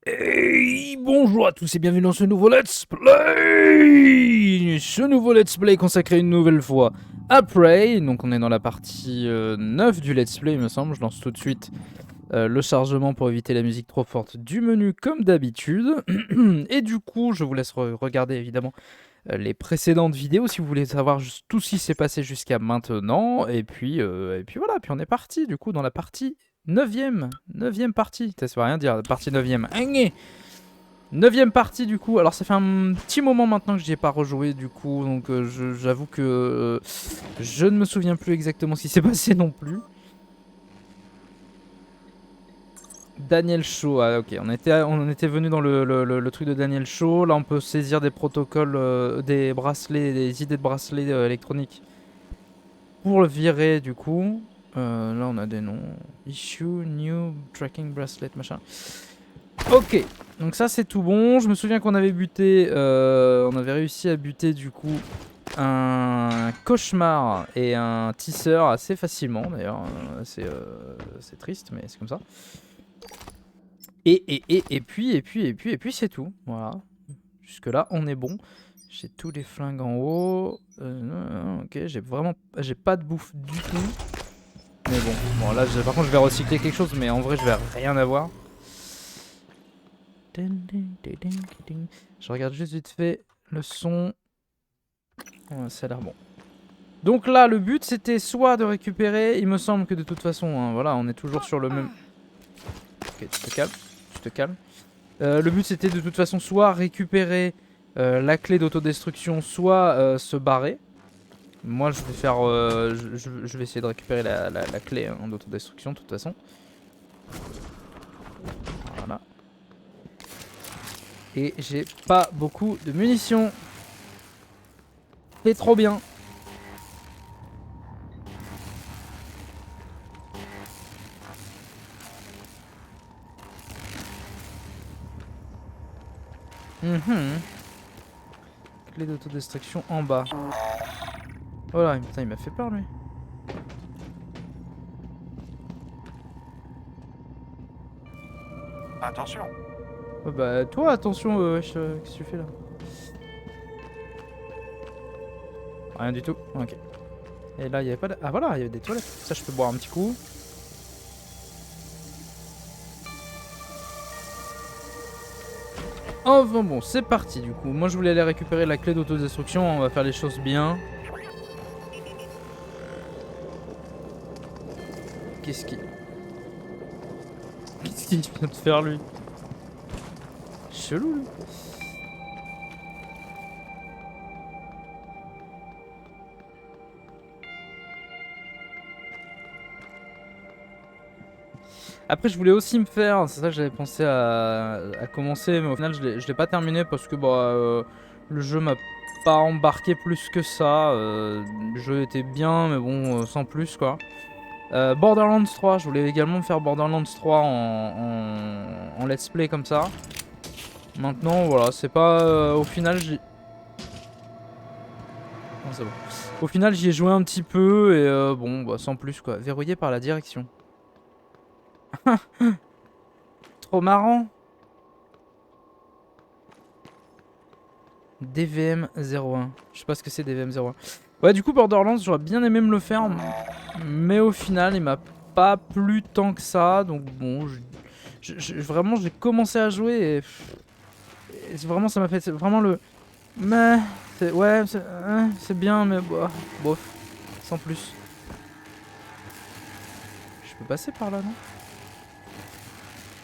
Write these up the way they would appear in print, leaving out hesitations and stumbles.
Hey, bonjour à tous et bienvenue dans ce nouveau Let's Play. Ce nouveau Let's Play consacré une nouvelle fois à Prey. Donc on est dans la partie 9 du Let's Play il me semble. Je lance tout de suite le chargement pour éviter la musique trop forte du menu comme d'habitude. Et du coup je vous laisse regarder évidemment les précédentes vidéos si vous voulez savoir tout ce qui s'est passé jusqu'à maintenant. Et puis voilà, puis on est parti du coup dans la partie 9ème partie. Ça veut rien dire, la partie 9ème. 9ème partie du coup. Alors ça fait un petit moment maintenant que j'y ai pas rejoué du coup. Donc j'avoue que je ne me souviens plus exactement ce qui s'est passé non plus. Daniel Shaw, ah ok, on était venu dans le truc de Daniel Shaw. Là on peut saisir des protocoles, des bracelets, des idées de bracelets électroniques pour le virer du coup. Là on a des noms. Issue, new, tracking bracelet, machin. Ok, donc ça c'est tout bon. Je me souviens qu'on avait buté, on avait réussi à buter du coup un cauchemar et un tisseur assez facilement d'ailleurs. C'est triste mais c'est comme ça. Et puis c'est tout. Voilà. Jusque là on est bon. J'ai tous les flingues en haut. Ok, j'ai pas de bouffe du tout. Mais bon là par contre je vais recycler quelque chose mais en vrai je vais rien avoir. Je regarde juste vite fait le son. Ouais, ça a l'air bon. Donc là, le but c'était soit de récupérer. Il me semble que de toute façon, hein, voilà, on est toujours sur le même. Ok, tu te calmes. Tu te calmes. Le but c'était de toute façon soit récupérer la clé d'autodestruction, soit se barrer. Moi, je vais faire. Je vais essayer de récupérer la clé hein, d'autodestruction de toute façon. Voilà. Et j'ai pas beaucoup de munitions. C'est trop bien. Clé d'autodestruction en bas. Oh là, putain, il m'a fait peur lui. Attention. Oh bah toi attention wesh, qu'est-ce que tu fais là? Rien du tout, ok. Et là il y avait pas de... Ah voilà, il y avait des toilettes. Ça je peux boire un petit coup. Enfin bon, c'est parti du coup. Moi je voulais aller récupérer la clé d'autodestruction, on va faire les choses bien. Qu'est-ce qu'il vient de faire lui? Chelou lui. Après je voulais aussi me faire, c'est ça que j'avais pensé à commencer, mais au final je l'ai pas terminé parce que bah, le jeu m'a pas embarqué plus que ça. Le jeu était bien mais bon sans plus quoi. Borderlands 3, je voulais également faire Borderlands 3 en let's play comme ça. Maintenant voilà, c'est pas... au final j'y... Non, c'est bon. Au final j'y ai joué un petit peu et bon bah sans plus quoi. Verrouillé par la direction. Trop marrant. DVM 01. Je sais pas ce que c'est DVM 01. Ouais du coup Borderlands j'aurais bien aimé me le faire. Mais au final il m'a pas plu tant que ça. Donc bon, vraiment j'ai commencé à jouer et vraiment ça m'a fait... C'est vraiment le... Mais... Ouais, c'est bien mais bah, bof. Sans plus. Je peux passer par là non?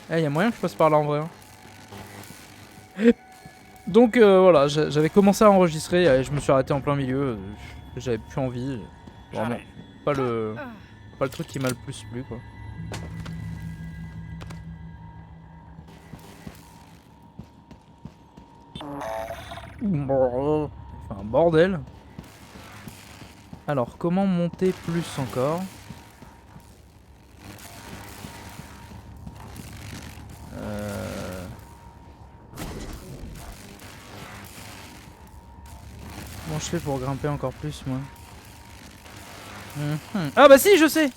Eh, y a moyen que je passe par là en vrai. Hein. Donc voilà, j'avais commencé à enregistrer et je me suis arrêté en plein milieu. J'avais plus envie. Vraiment, pas le truc qui m'a le plus plu quoi. Il fait un bordel. Alors, comment monter plus encore? Comment je fais pour grimper encore plus moi? Ah bah si, je sais.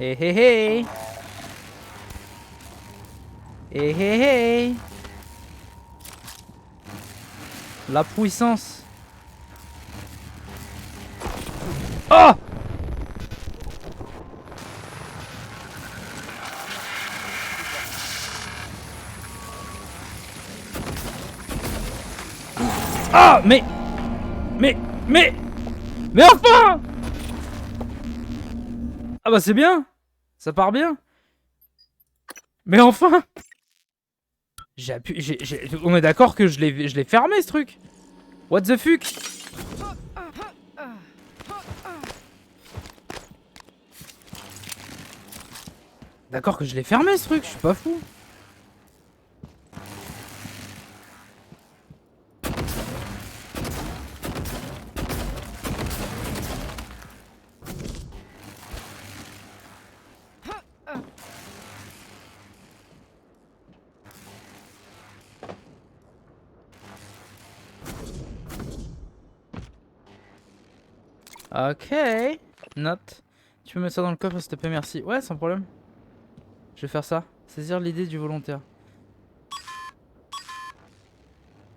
Hé hé hé. Hé hé hé. La puissance. Oh! Ah! Mais enfin! Ah bah c'est bien! Ça part bien! Mais enfin! J'ai appuyé. On est d'accord que je l'ai fermé ce truc! What the fuck? D'accord que je l'ai fermé ce truc, je suis pas fou. Ok. Note. Tu peux mettre ça dans le coffre s'il te plaît, merci. Ouais, sans problème. Je vais faire ça. Saisir l'idée du volontaire.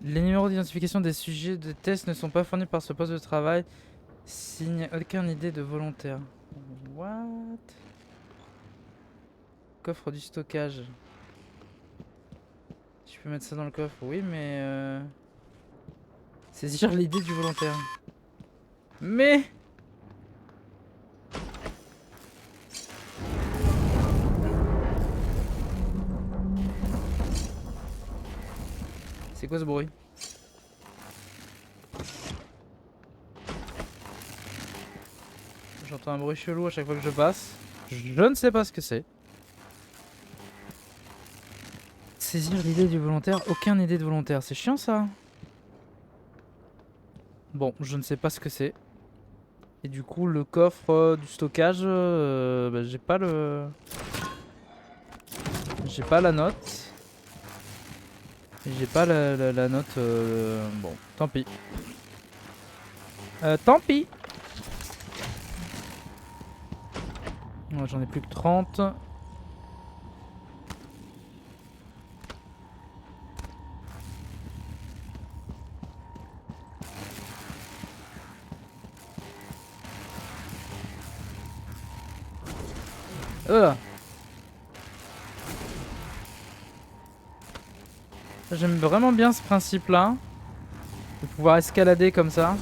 Les numéros d'identification des sujets de test ne sont pas fournis par ce poste de travail. Signe aucune idée de volontaire. What? Coffre du stockage. Tu peux mettre ça dans le coffre, oui, mais saisir l'idée du volontaire. Mais c'est quoi ce bruit? J'entends un bruit chelou à chaque fois que je passe. Je ne sais pas ce que c'est. Saisir l'idée du volontaire, aucune idée de volontaire. C'est chiant ça. Bon, je ne sais pas ce que c'est. Et du coup, le coffre du stockage, bah, j'ai pas le... J'ai pas la note. J'ai pas la note... Bon, tant pis. Tant pis. J'en ai plus que 30. J'aime vraiment bien ce principe là. De pouvoir escalader comme ça.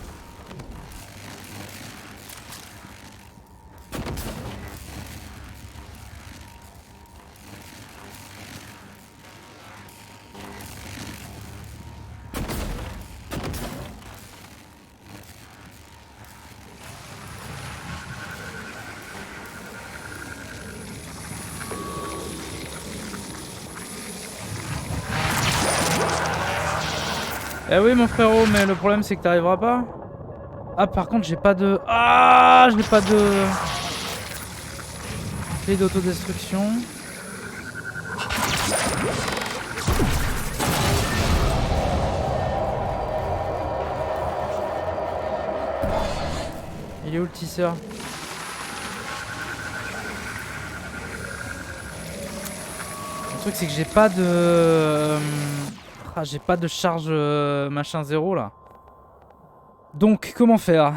Eh oui mon frérot, mais le problème c'est que t'arriveras pas. Ah par contre j'ai pas de... Ah j'ai pas de... Clé d'autodestruction. Il est où le tisseur? Le truc c'est que j'ai pas de... Ah, j'ai pas de charge machin 0 là. Donc comment faire?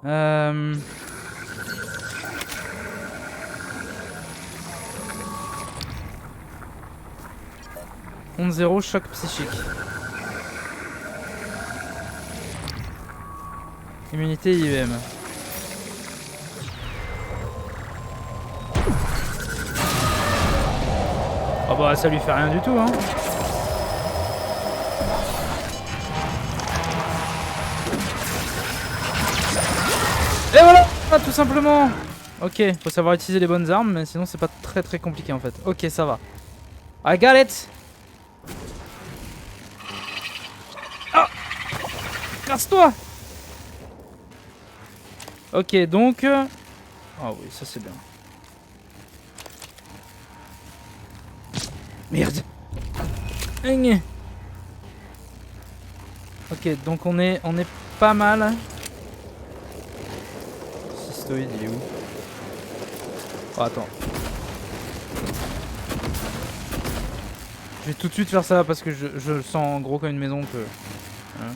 11-0 choc psychique. Immunité IEM. Oh bah ça lui fait rien du tout hein. Et voilà, tout simplement. Ok, faut savoir utiliser les bonnes armes, mais sinon c'est pas très compliqué en fait. Ok, ça va. I got it. Ah, casse-toi. Ok, donc... Ah oui, ça c'est bien. Merde. Ok, donc on est pas mal. Cystoïde, il est où? Oh, attends. Je vais tout de suite faire ça parce que je le sens gros comme une maison que... Hein.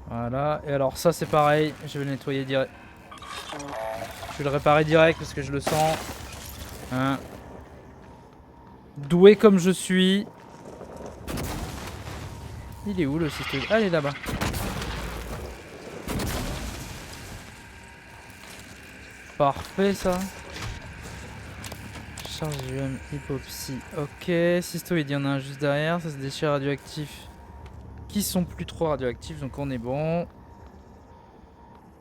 Voilà, et alors ça c'est pareil, je vais le nettoyer direct. Je vais le réparer direct parce que je le sens. Hein. Doué comme je suis. Il est où le système? Ah, il est là-bas. Parfait ça. Charge UM, hypopsie. Ok, cystoïde, il y en a un juste derrière. Ça c'est des déchets radioactifs qui sont plus trop radioactifs, donc on est bon.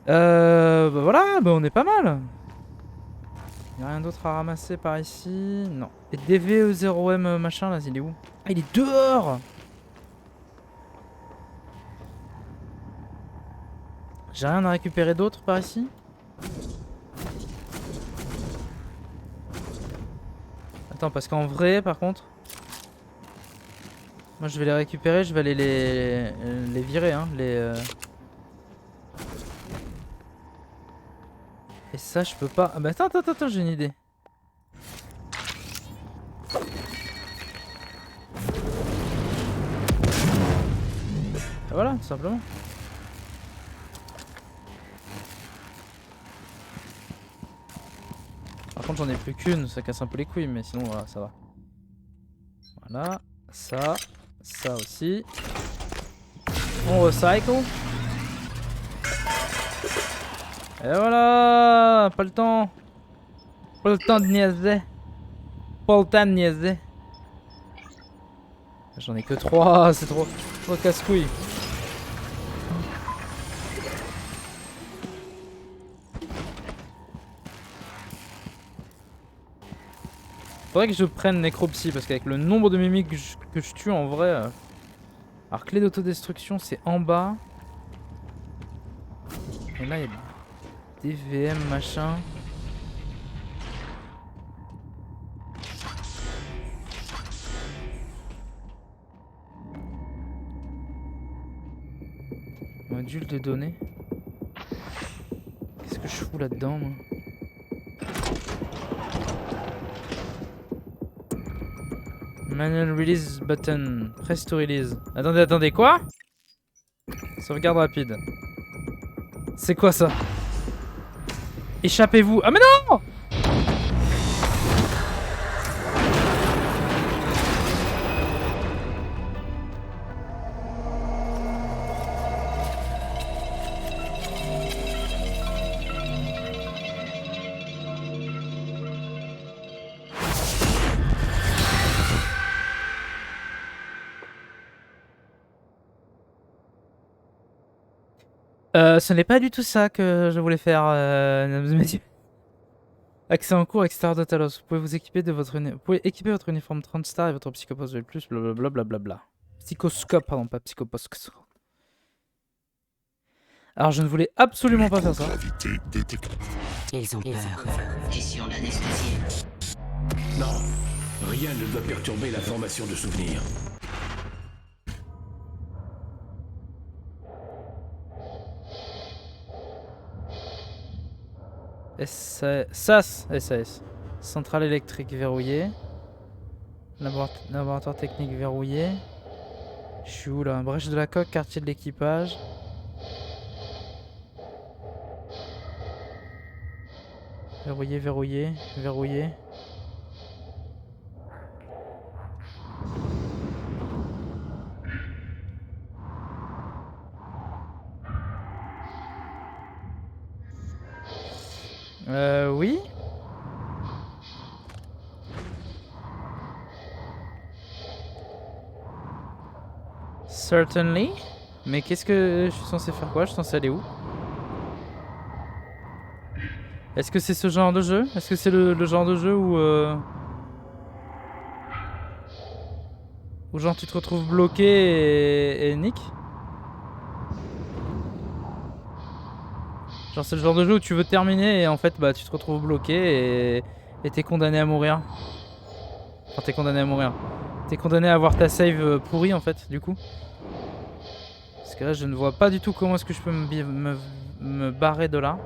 Bah voilà, bah on est pas mal. Y'a rien d'autre à ramasser par ici? Non. Et DVE0M machin là, il est où? Ah, il est dehors! J'ai rien à récupérer d'autre par ici? Attends, parce qu'en vrai, par contre... Moi je vais les récupérer, je vais aller les virer, hein, Et ça je peux pas... Ah bah attends, j'ai une idée. Ah voilà, tout simplement. Par contre j'en ai plus qu'une, ça casse un peu les couilles, mais sinon voilà, ça va. Voilà, ça aussi. On recycle. Et voilà, pas le temps. Pas le temps de niaiser. Pas le temps de niaiser. J'en ai que 3, c'est trop casse-couille. Faudrait que je prenne Necropsy parce qu'avec le nombre de mimiques que je tue en vrai... Alors clé d'autodestruction c'est en bas. Et là il y a des VM machin. Module de données. Qu'est-ce que je fous là-dedans moi? Manual release button. Press to release. Attendez, quoi? Sauvegarde rapide. C'est quoi ça? Échappez-vous. Ah mais non! Ce n'est pas du tout ça que je voulais faire, mesdames et messieurs. Accès en cours extérieur de Talos. Vous pouvez vous équiper de votre vous pouvez équiper votre uniforme 30 stars et votre psychopos plus, blablabla. Psychoscope, pardon, pas psychoposque. Alors je ne voulais absolument pas faire ça. Ils ont peur. Et si on l'anesthésiait? Non, rien ne doit perturber la formation de souvenirs. SAS. Centrale électrique verrouillée. Laboratoire technique verrouillé. Je suis où là? Brèche de la coque, quartier de l'équipage. Verrouillé. Oui. Certainly. Mais qu'est-ce que je suis censé faire quoi? Je suis censé aller où? Est-ce que c'est ce genre de jeu? Est-ce que c'est le genre de jeu où genre tu te retrouves bloqué et nick? Genre c'est le genre de jeu où tu veux terminer et en fait bah tu te retrouves bloqué et t'es condamné à mourir. Enfin t'es condamné à mourir. T'es condamné à avoir ta save pourrie en fait du coup. Parce que là je ne vois pas du tout comment est-ce que je peux me me barrer de là.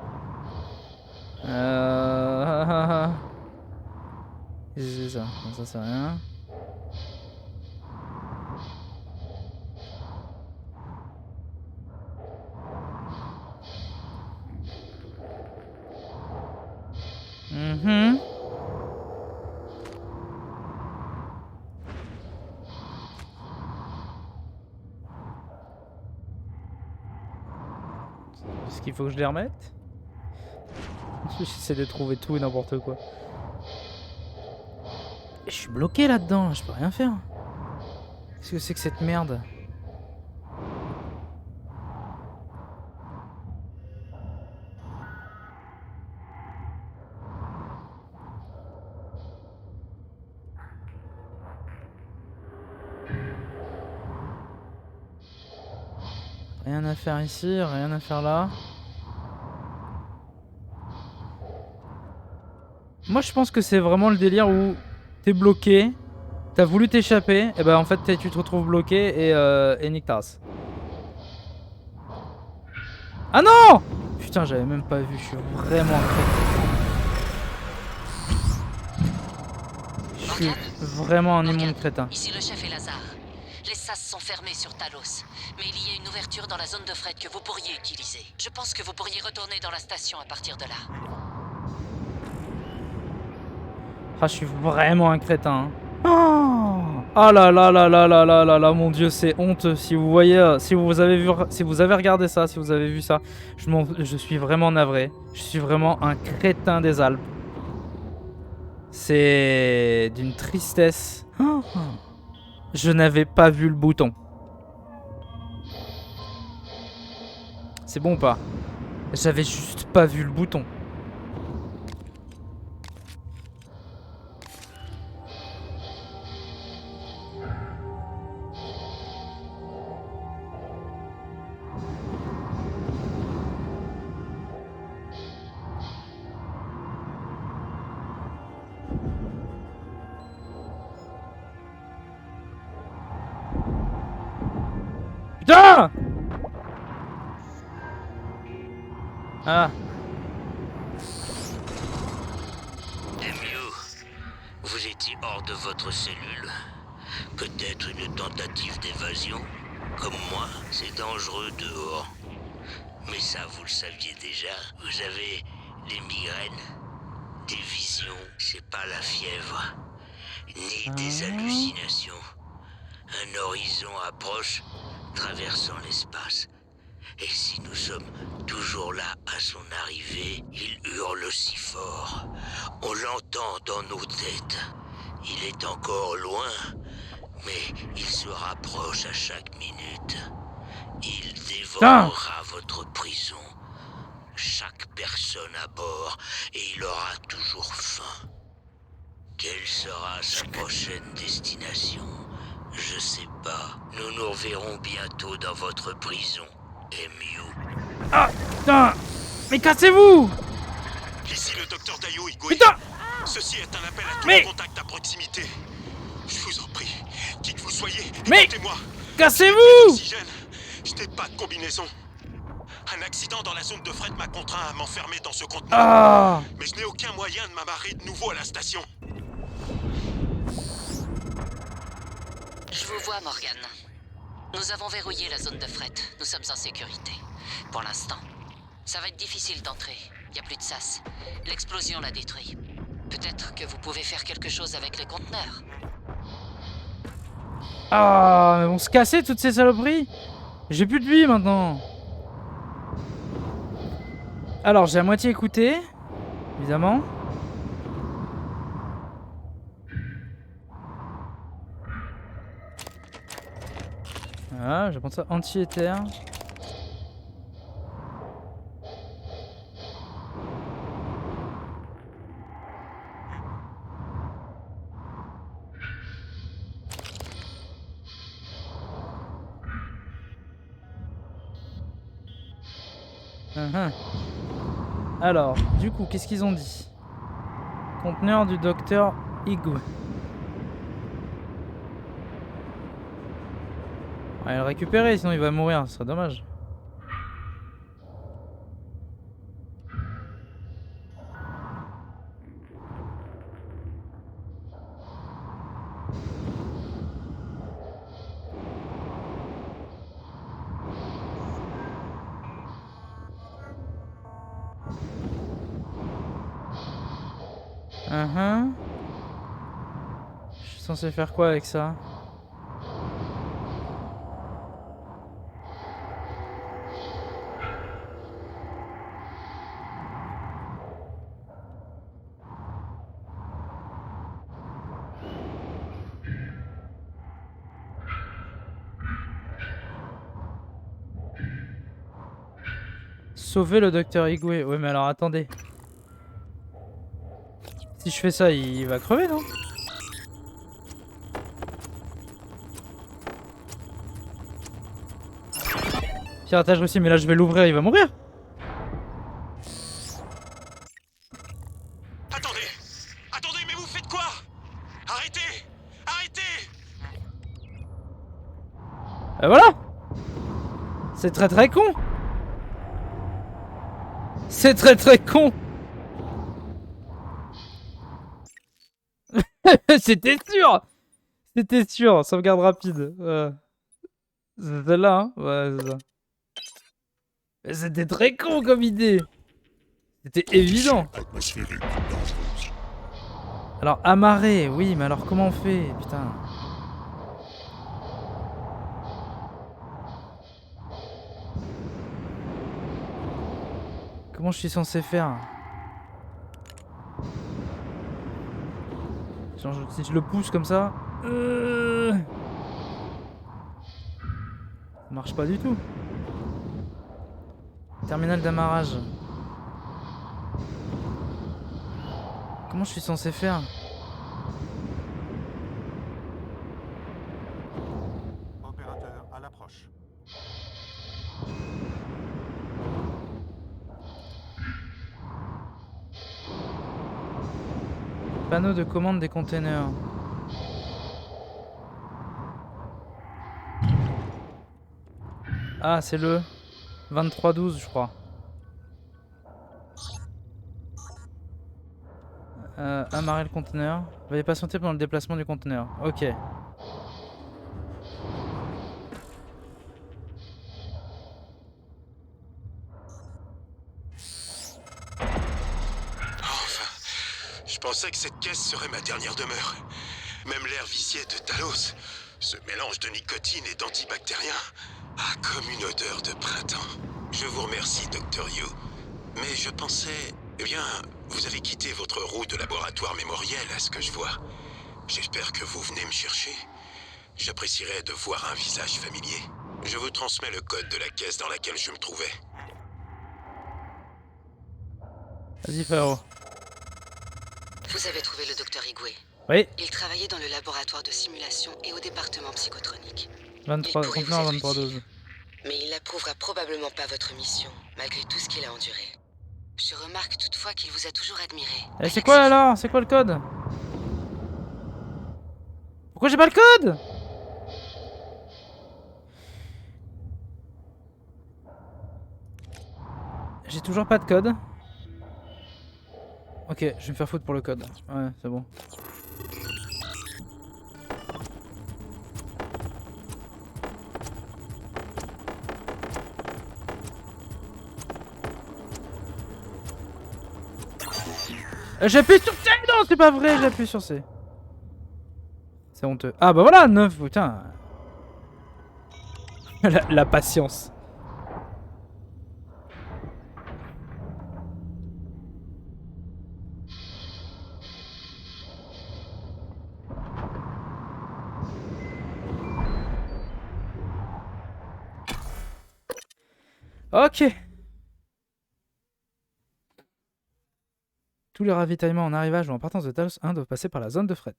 C'est ça. Ça c'est rien. Est-ce qu'il faut que je les remette? J'essaie de trouver tout et n'importe quoi. Je suis bloqué là-dedans, je peux rien faire. Qu'est-ce que c'est que cette merde? Rien à faire ici, rien à faire là. Moi je pense que c'est vraiment le délire où t'es bloqué, t'as voulu t'échapper, et bah en fait tu te retrouves bloqué et nique ta race. Ah non! Putain, j'avais même pas vu, je suis vraiment un crétin. Je suis vraiment un immonde crétin. Ici le chef et Lazare. Les sas sont fermés sur Talos, mais il y a une ouverture dans la zone de fret que vous pourriez utiliser. Je pense que vous pourriez retourner dans la station à partir de là. Ah, je suis vraiment un crétin. Hein. Oh là là là là là là là là, mon dieu, c'est honte. Si vous voyez, si vous avez regardé ça, si vous avez vu ça, je suis vraiment navré. Je suis vraiment un crétin des Alpes. C'est d'une tristesse. Je n'avais pas vu le bouton. C'est bon ou pas? J'avais juste pas vu le bouton. Putain! Ah. Mieux, vous étiez hors de votre cellule. Peut-être une tentative d'évasion. Comme moi, c'est dangereux dehors. Mais ça, vous le saviez déjà. Vous avez des migraines, des visions. C'est pas la fièvre, ni des hallucinations. Un horizon approche, traversant l'espace. Et si nous sommes toujours là à son arrivée, il hurle si fort. On l'entend dans nos têtes. Il est encore loin, mais il se rapproche à chaque minute. Il dévorera votre prison. Chaque personne à bord, et il aura toujours faim. Quelle sera sa prochaine destination? Je sais pas. Nous nous reverrons bientôt dans votre prison. Miu. Ah putain! Mais cassez-vous! Ici le docteur Dayo Igwe. Putain! Ceci est un appel à tous Mais... les contacts à proximité. Je vous en prie, qui que vous soyez, Mais... écoutez-moi. Cassez-vous! Oxygène, je n'ai pas de combinaison. Un accident dans la zone de fret m'a contraint à m'enfermer dans ce conteneur. Ah! Mais je n'ai aucun moyen de m'amarrer de nouveau à la station. Je vous vois, Morgan. Nous avons verrouillé la zone de fret. Nous sommes en sécurité. Pour l'instant. Ça va être difficile d'entrer. Il n'y a plus de sas. L'explosion l'a détruit. Peut-être que vous pouvez faire quelque chose avec les conteneurs. Ah, mais vont se casser toutes ces saloperies. J'ai plus de vie maintenant. Alors, j'ai à moitié écouté, évidemment. Voilà, je vais prendre ça anti-éther. Alors, du coup, qu'est-ce qu'ils ont dit? Conteneur du docteur Igwe. On va le récupérer, sinon il va mourir, ce serait dommage. Je suis censé faire quoi avec ça? Sauver le docteur Igwe. Ouais, mais alors attendez. Si je fais ça, il va crever, non? Piratage réussi, mais là je vais l'ouvrir, il va mourir. Attendez! Attendez, mais vous faites quoi? Arrêtez! Arrêtez! Et voilà. C'est très très con. C'est très très con. C'était sûr. C'était sûr. Sauvegarde rapide. C'est celle-là, hein? Ouais, c'est ça. Mais c'était très con comme idée. C'était évident. Alors, amarrer, oui, mais alors comment on fait? Putain. Comment je suis censé faire? Genre, si je le pousse comme ça... Ça marche pas du tout. Terminal d'amarrage. Comment je suis censé faire? Opérateur à l'approche. Panneau de commande des containers. Ah, c'est le 2312, je crois. Amarrer le conteneur. Veuillez patienter pendant le déplacement du conteneur. Ok. Je pensais que cette caisse serait ma dernière demeure. Même l'air vicié de Talos, ce mélange de nicotine et d'antibactérien, a comme une odeur de printemps. Je vous remercie, Dr. Yu. Mais je pensais... Eh bien, vous avez quitté votre roue de laboratoire mémoriel, à ce que je vois. J'espère que vous venez me chercher. J'apprécierais de voir un visage familier. Je vous transmets le code de la caisse dans laquelle je me trouvais. Vas-y, frérot. Vous avez trouvé le docteur Igwe. Oui. Il travaillait dans le laboratoire de simulation et au département psychotronique. 23, Il pourrait conteneur vous être 2312. utile. Mais il n'approuvera probablement pas votre mission, malgré tout ce qu'il a enduré. Je remarque toutefois qu'il vous a toujours admiré. Eh, c'est quoi alors? C'est quoi le code? Pourquoi j'ai pas le code? J'ai toujours pas de code. Ok, je vais me faire foutre pour le code. Ouais, c'est bon. J'appuie sur C. Non, c'est pas vrai, j'appuie sur C. C'est honteux. Ah bah voilà, 9, putain. La patience. Ok. Tous les ravitaillements en arrivage ou en partance de Talos 1 doivent passer par la zone de fret.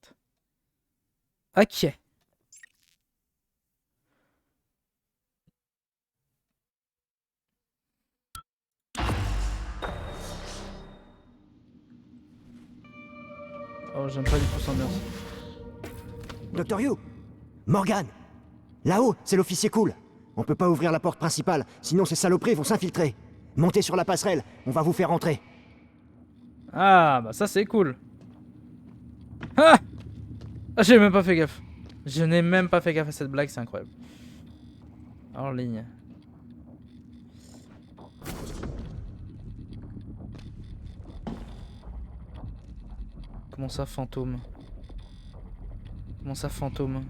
Ok. Oh, j'aime pas du tout cette ambiance. Dr. Yu! Morgan! Là-haut, c'est l'officier cool. On peut pas ouvrir la porte principale, sinon ces saloperies vont s'infiltrer. Montez sur la passerelle, on va vous faire entrer. Ah, bah ça c'est cool. Ah, j'ai même pas fait gaffe. Je n'ai même pas fait gaffe à cette blague, c'est incroyable. En ligne. Comment ça, fantôme? Comment ça, fantôme?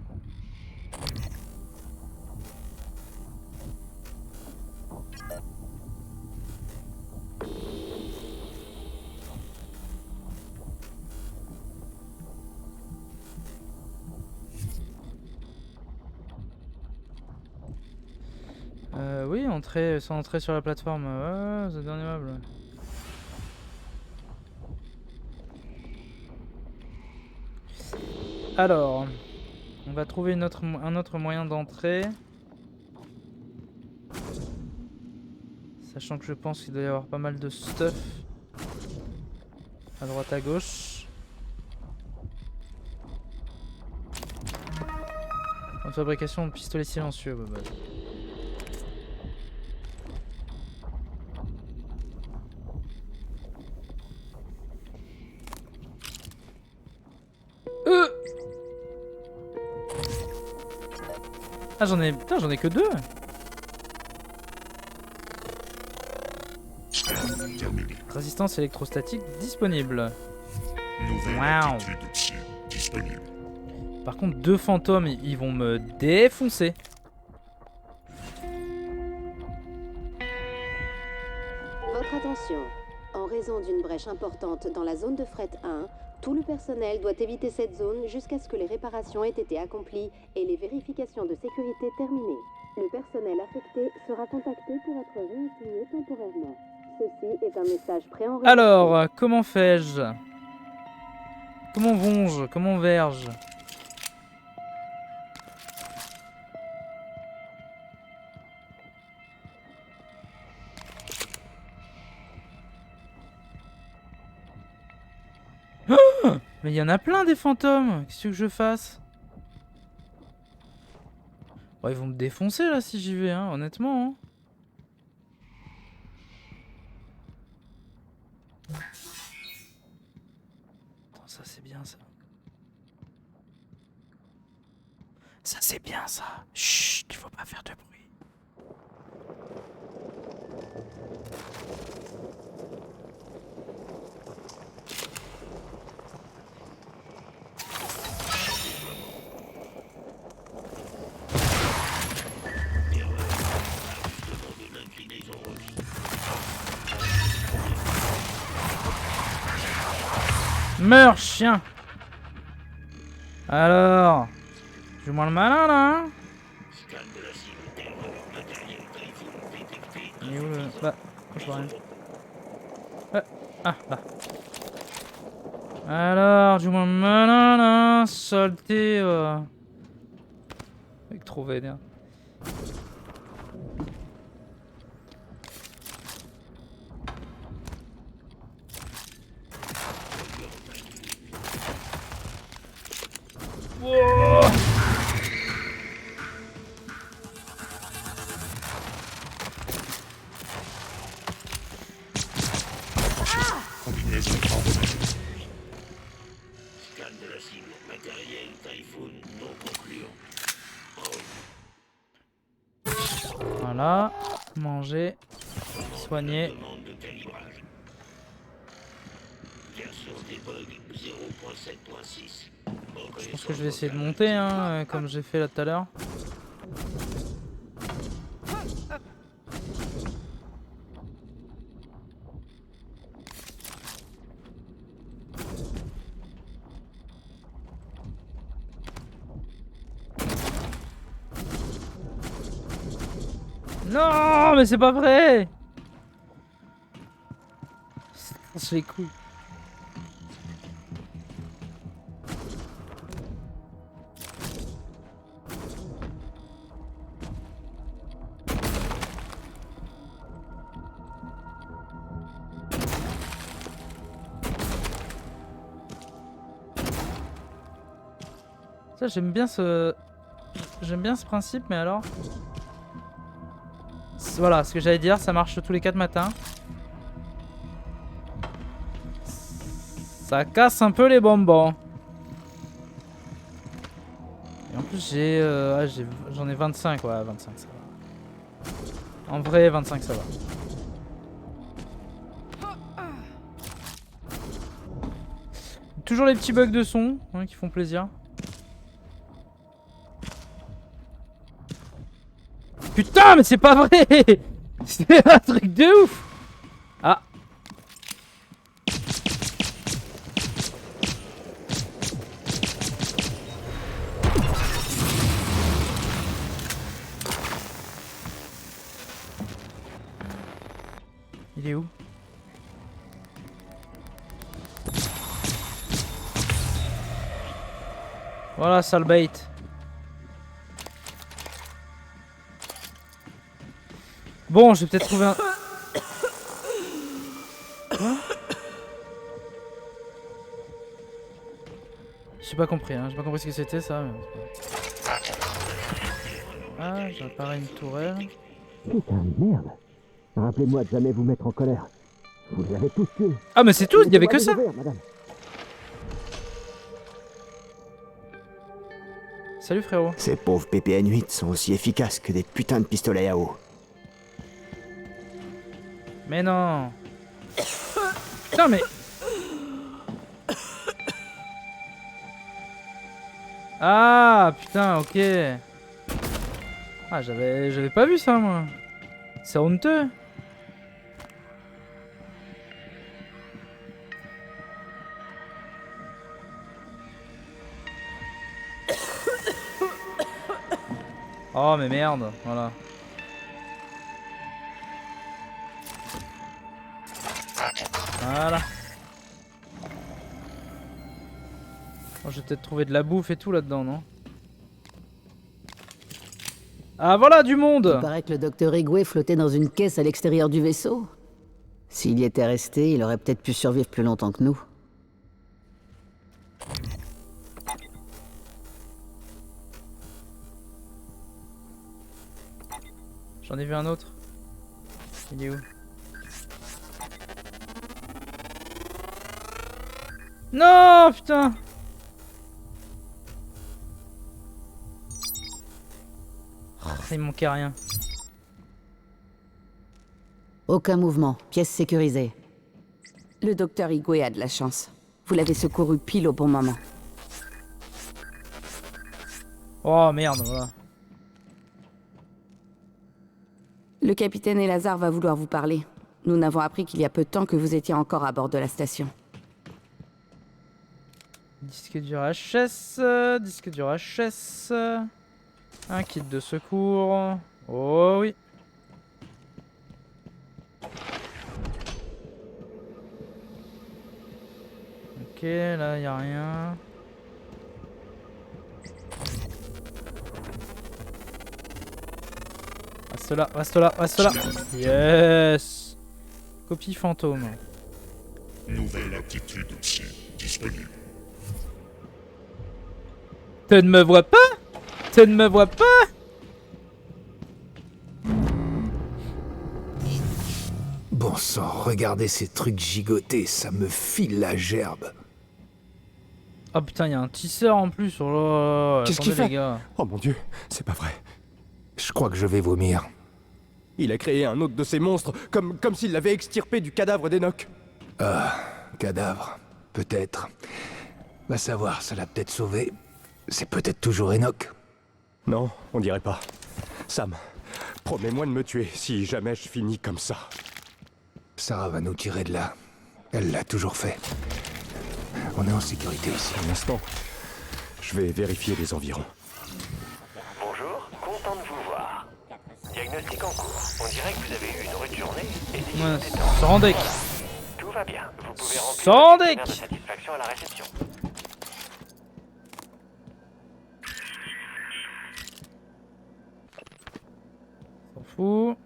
Oui, entrer, sans entrer sur la plateforme. Ouais, c'est dernier immeuble. Alors, on va trouver un autre moyen d'entrer. Sachant que je pense qu'il doit y avoir pas mal de stuff à droite à gauche. En fabrication de pistolets silencieux, bah. Ah j'en ai... Putain j'en ai que 2. Résistance électrostatique disponible. Wow. Par contre 2 fantômes ils vont me défoncer. Votre attention. En raison d'une brèche importante dans la zone de fret 1, tout le personnel doit éviter cette zone jusqu'à ce que les réparations aient été accomplies et les vérifications de sécurité terminées. Le personnel affecté sera contacté pour être réassigné temporairement. Ceci est un message préenregistré. Alors, comment fais-je? Comment vont-je? Comment verge? Mais il y en a plein des fantômes. Qu'est-ce que je fasse? Bon, ils vont me défoncer là si j'y vais, hein, honnêtement. Hein. Attends, ça c'est bien ça. Ça c'est bien ça. Chut, il faut pas faire de bruit. Meurs, chien! Alors, joue-moi le malin là, hein? Il est où le... Bah, je vois rien. Ah, là. Alors, joue-moi le malin là, saleté. Avec trop vénère. Wow. Scan de la cible. Matériel Typhoon non concluant. Voilà. Manger. Soigner. Demande de calibrage. Version debug 0.7.6. Je pense que je vais essayer de monter, hein, comme j'ai fait là tout à l'heure. Non, mais c'est pas vrai. C'est les couilles. Ça j'aime bien ce principe, mais alors voilà ce que j'allais dire, ça marche tous les 4 matins. Ça casse un peu les bonbons. Et en plus j'en ai 25, ouais 25 ça va. En vrai 25 ça va. toujours les petits bugs de son hein, qui font plaisir. Putain, mais c'est pas vrai. C'est un truc de ouf. Ah. Il est où? Voilà, sale bait. Bon, je vais peut-être trouver un... Quoi? J'ai pas compris, hein. J'ai pas compris ce que c'était ça. Mais... Ah, j'ai réparé une tourelle. Putain de merde. Rappelez-moi de jamais vous mettre en colère. Vous les avez tous tués. Ah, mais c'est tout, il y avait que ça. Salut frérot. Ces pauvres PPN-8 sont aussi efficaces que des putains de pistolets à eau. Mais non. Putain mais... Ah putain, ok. Ah j'avais pas vu ça moi. C'est honteux. Oh mais merde, voilà. Voilà. Oh, je vais peut-être trouver de la bouffe et tout là-dedans, non? Ah voilà du monde! Il paraît que le docteur Igwe flottait dans une caisse à l'extérieur du vaisseau. S'il y était resté, il aurait peut-être pu survivre plus longtemps que nous. J'en ai vu un autre. Il est où? Non, putain! Oh, il manquait rien. Aucun mouvement, pièce sécurisée. Le docteur Igwe a de la chance. Vous l'avez secouru pile au bon moment. Oh merde, voilà. Le capitaine Elazar va vouloir vous parler. Nous n'avons appris qu'il y a peu de temps que vous étiez encore à bord de la station. Disque dur HS, disque dur HS. Un kit de secours. Oh oui. Ok, là y a rien. Reste là, reste là, reste là. Yes. Copie fantôme. Nouvelle aptitude psy disponible. Tu ne me vois pas? Tu ne me vois pas? Bon sang, regardez ces trucs gigotés, ça me file la gerbe. Oh putain, il y a un tisseur en plus. Oh là là. Qu'est-ce qu'il Attendez, fait? les gars. Oh mon dieu, c'est pas vrai. Je crois que je vais vomir. Il a créé un autre de ces monstres, comme s'il l'avait extirpé du cadavre d'Enoch. Ah, cadavre, peut-être. Va savoir, ça l'a peut-être sauvé. C'est peut-être toujours Enoch. Non, on dirait pas. Sam, promets-moi de me tuer si jamais je finis comme ça. Sarah va nous tirer de là. Elle l'a toujours fait. On est en sécurité ici. Un instant. Je vais vérifier les environs. Bonjour, content de vous voir. Diagnostic en cours. On dirait que vous avez eu une rude journée et Ouais, sans deck. tout va bien. Vous pouvez remplir Sans le questionnaire deck. de satisfaction à la réception. S'en fout.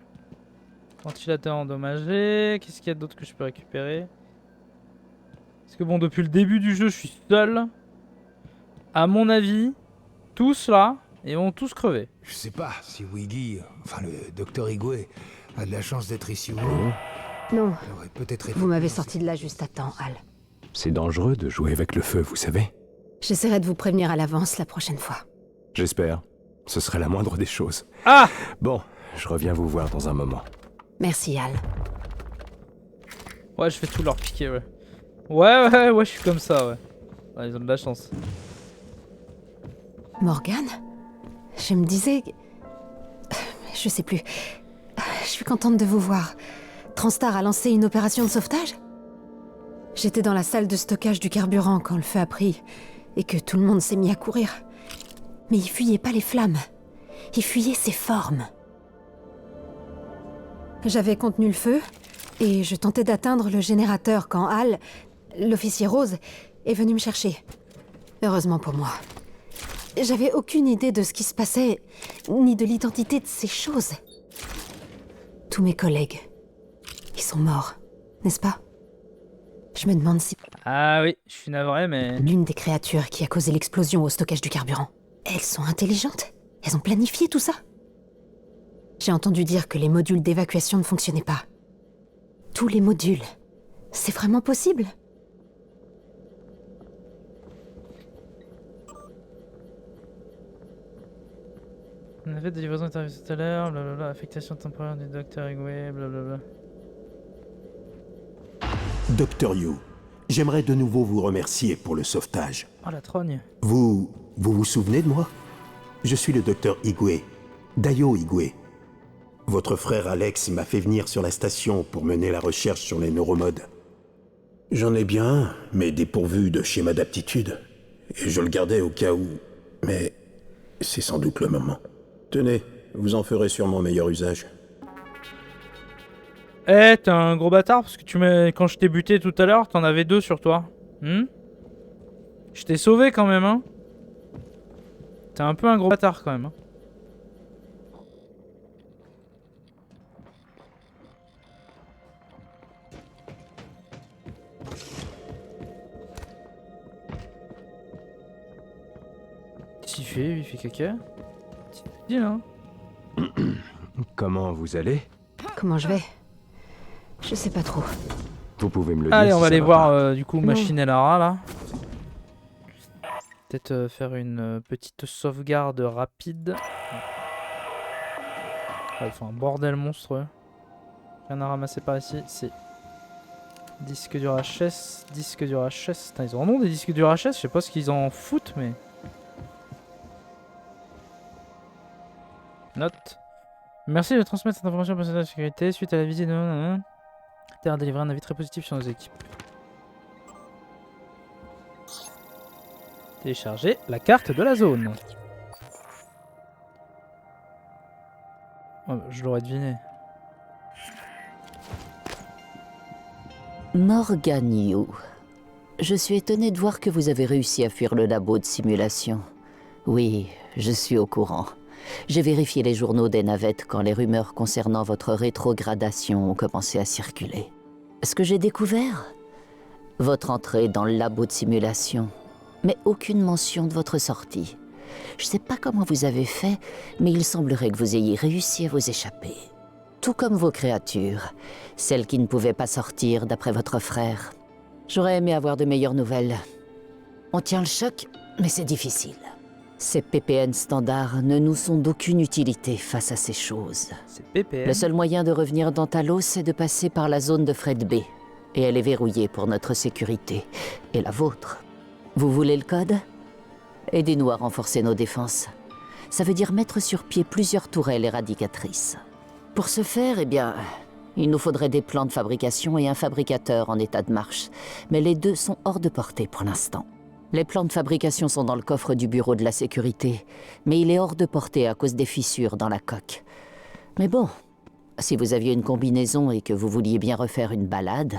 Ventilateur endommagé. Qu'est-ce qu'il y a d'autre que je peux récupérer? Parce que bon, depuis le début du jeu, je suis seul. À mon avis, tous là, et vont tous crever. Je sais pas si Wiggy, enfin le docteur Igwe, a de la chance d'être ici ou non. Non. Il aurait peut-être été... Vous m'avez sorti de là juste à temps, Al. C'est dangereux de jouer avec le feu, vous savez. J'essaierai de vous prévenir à l'avance la prochaine fois. J'espère. Ce serait la moindre des choses. Ah! Bon, je reviens vous voir dans un moment. Merci, Al. Ouais, je fais tout leur piquer, ouais. Ouais, je suis comme ça, ouais. Ouais, ils ont de la chance. Morgane? Je me disais... Je sais plus. Je suis contente de vous voir. Transtar a lancé une opération de sauvetage? J'étais dans la salle de stockage du carburant quand le feu a pris et que tout le monde s'est mis à courir. Mais il fuyait pas les flammes. Il fuyait ses formes. J'avais contenu le feu et je tentais d'atteindre le générateur quand Hal, l'officier rose, est venu me chercher. Heureusement pour moi. J'avais aucune idée de ce qui se passait, ni de l'identité de ces choses. Tous mes collègues, ils sont morts, n'est-ce pas? Je me demande si... Ah oui, je suis navré, mais... L'une des créatures qui a causé l'explosion au stockage du carburant. Elles sont intelligentes? Elles ont planifié tout ça? J'ai entendu dire que les modules d'évacuation ne fonctionnaient pas. Tous les modules. C'est vraiment possible? On a fait des livraisons interviews tout à l'heure, blablabla, affectation temporaire du Dr. Igwe, blablabla. Dr. Yu, j'aimerais de nouveau vous remercier pour le sauvetage. Oh la trogne. Vous souvenez de moi? Je suis le Dr. Igwe, Dayo Igwe. Votre frère Alex m'a fait venir sur la station pour mener la recherche sur les neuromodes. J'en ai bien un, mais dépourvu de schéma d'aptitude. Et je le gardais au cas où... Mais c'est sans doute le moment. Tenez, vous en ferez sûrement meilleur usage. Eh, t'es un gros bâtard parce que quand je t'ai buté tout à l'heure, t'en avais 2 sur toi. Je t'ai sauvé quand même, hein. T'es un peu un gros bâtard quand même, hein. Qu'est-ce qu'il fait? Il fait caca. C'est hein. Comment vous allez? Comment je vais? Je sais pas trop. Vous pouvez me le dire. Allez, on va si aller ça voir du coup Non. Machine et Lara là. Peut-être faire une petite sauvegarde rapide. Ah, il faut un bordel monstrueux. Rien à ramasser par ici. C'est disque dur HS, disque dur HS. Putain, ils en ont des disques durs HS. Je sais pas ce qu'ils en foutent, mais. Note. Merci de transmettre cette information au personnel de sécurité. Suite à la visite de... Terre a délivré un avis très positif sur nos équipes. Télécharger la carte de la zone. Oh, je l'aurais deviné. Morgane Yu. Je suis étonné de voir que vous avez réussi à fuir le labo de simulation. Oui, je suis au courant. J'ai vérifié les journaux des navettes quand les rumeurs concernant votre rétrogradation ont commencé à circuler. Ce que j'ai découvert? Votre entrée dans le labo de simulation, mais aucune mention de votre sortie. Je sais pas comment vous avez fait, mais il semblerait que vous ayez réussi à vous échapper. Tout comme vos créatures, celles qui ne pouvaient pas sortir d'après votre frère. J'aurais aimé avoir de meilleures nouvelles. On tient le choc, mais c'est difficile. Ces PPN standards ne nous sont d'aucune utilité face à ces choses. C'est PPN. Le seul moyen de revenir dans Talos, c'est de passer par la zone de Fred B. Et elle est verrouillée pour notre sécurité. Et la vôtre. Vous voulez le code? Aidez-nous à renforcer nos défenses. Ça veut dire mettre sur pied plusieurs tourelles éradicatrices. Pour ce faire, eh bien, il nous faudrait des plans de fabrication et un fabricateur en état de marche. Mais les deux sont hors de portée pour l'instant. Les plans de fabrication sont dans le coffre du bureau de la sécurité, mais il est hors de portée à cause des fissures dans la coque. Mais bon, si vous aviez une combinaison et que vous vouliez bien refaire une balade,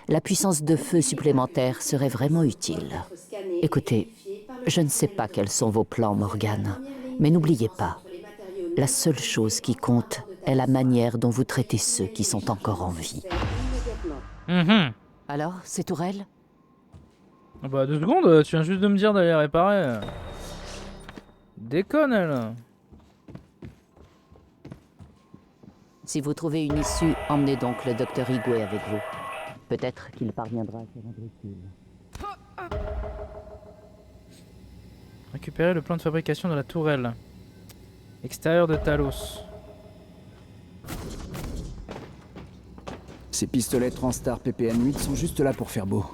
la puissance de feu supplémentaire serait vraiment utile. Écoutez, je ne sais pas quels sont vos plans, Morgane, mais n'oubliez pas, la seule chose qui compte est la manière dont vous traitez ceux qui sont encore en vie. Alors, ces tourelles? Bah 2 secondes, tu viens juste de me dire d'aller réparer. Déconne elle. Si vous trouvez une issue, emmenez donc le Dr. Igwe avec vous. Peut-être qu'il parviendra à faire un véhicule. Récupérer le plan de fabrication de la tourelle. Extérieur de Talos. Ces pistolets Transtar PPN-8 sont juste là pour faire beau.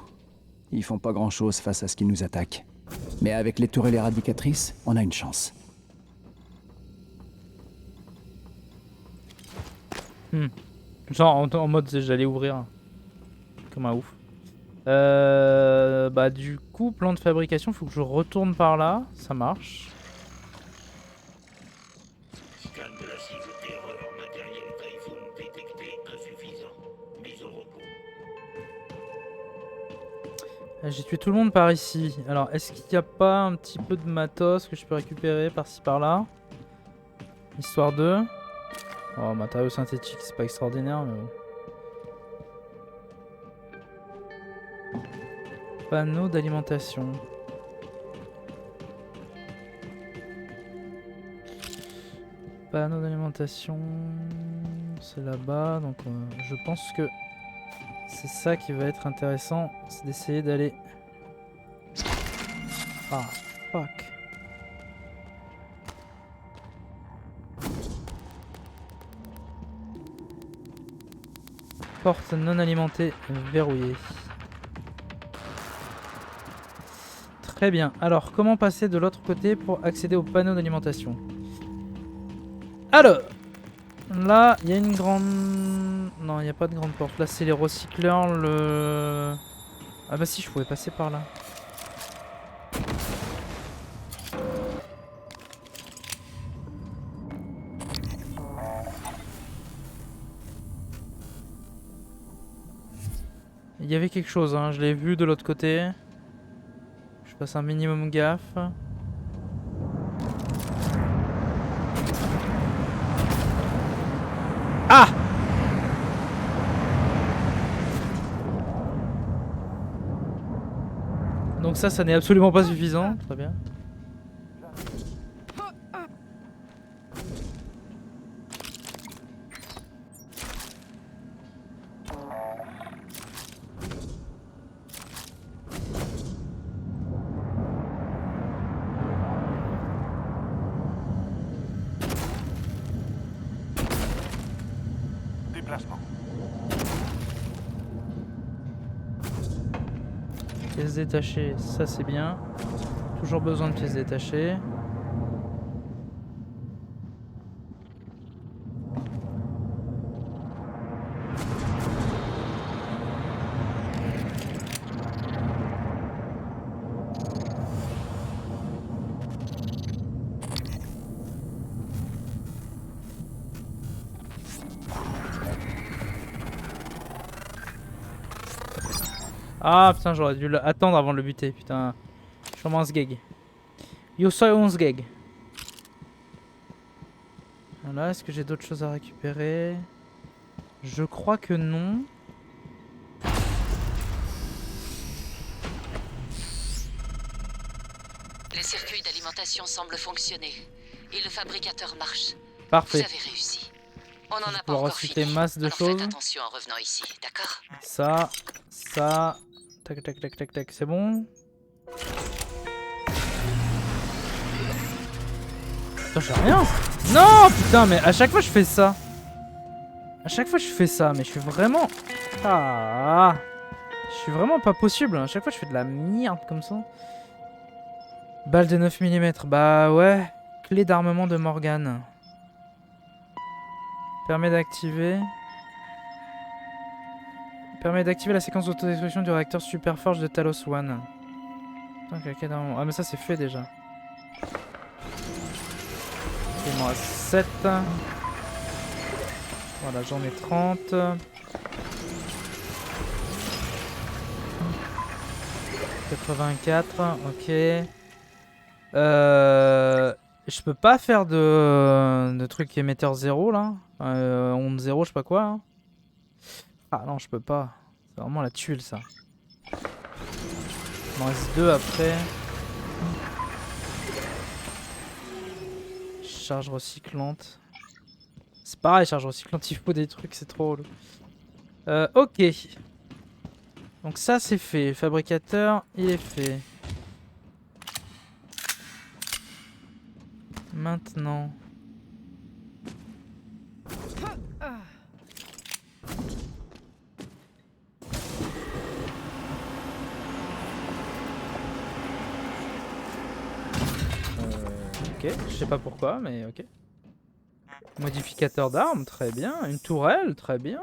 Ils font pas grand-chose face à ce qui nous attaque. Mais avec les tourelles éradicatrices, on a une chance. Genre en mode j'allais ouvrir comme un ouf. Bah du coup plan de fabrication, faut que je retourne par là, ça marche. Scan de la cible d'erreur, matériel Typhoon détecté insuffisant. Mise au repos. J'ai tué tout le monde par ici. Alors est-ce qu'il n'y a pas un petit peu de matos que je peux récupérer par-ci par-là? Histoire de... Oh, matériaux synthétiques, c'est pas extraordinaire, mais bon. Panneau d'alimentation. Panneau d'alimentation, c'est là-bas, donc je pense que c'est ça qui va être intéressant, c'est d'essayer d'aller... Ah, fuck. Porte non alimentée verrouillée. Très bien. Alors, comment passer de l'autre côté pour accéder au panneau d'alimentation? Alors, là, il y a une grande... Non, il n'y a pas de grande porte. Là, c'est les recycleurs, le... Ah bah si, je pouvais passer par là. Il y avait quelque chose, hein, je l'ai vu de l'autre côté. Je passe un minimum gaffe. Ah! Donc ça n'est absolument pas suffisant. Très bien. Pièces détachées, ça c'est bien. Toujours besoin de pièces détachées. Ah putain, j'aurais dû attendre avant de le buter, putain. Je suis vraiment un sgeg. Yo soy un sgeg. Voilà, est-ce que j'ai d'autres choses à récupérer? Je crois que non. Les circuits d'alimentation semblent fonctionner. Et le fabricateur marche. Parfait. Vous avez réussi. On en a pas encore encore fini. masse de Alors choses. faites attention en revenant ici, d'accord? Ça. Tac, tac, tac, tac, tac, c'est bon. Putain, j'ai rien. Non, putain, mais à chaque fois je fais ça. À chaque fois je fais ça, mais je suis vraiment... Ah, je suis vraiment pas possible. À chaque fois je fais de la merde comme ça. Balle de 9 mm. Bah ouais. Clé d'armement de Morgan. Permet d'activer la séquence d'autodestruction du réacteur Superforge de Talos One. Ah mais ça c'est fait déjà. Il m'en reste 7. Voilà, j'en ai 30. 84, ok. Je peux pas faire de truc émetteur 0 là. Onde 0, je sais pas quoi. Hein. Ah non, je peux pas. C'est vraiment la tuile ça. Il m'en reste 2 après. Charge recyclante. C'est pareil, charge recyclante, il faut des trucs, c'est trop relou. Ok. Donc ça c'est fait. Le fabricateur, il est fait. Maintenant. Ok, je sais pas pourquoi, mais ok. Modificateur d'armes, très bien. Une tourelle, très bien.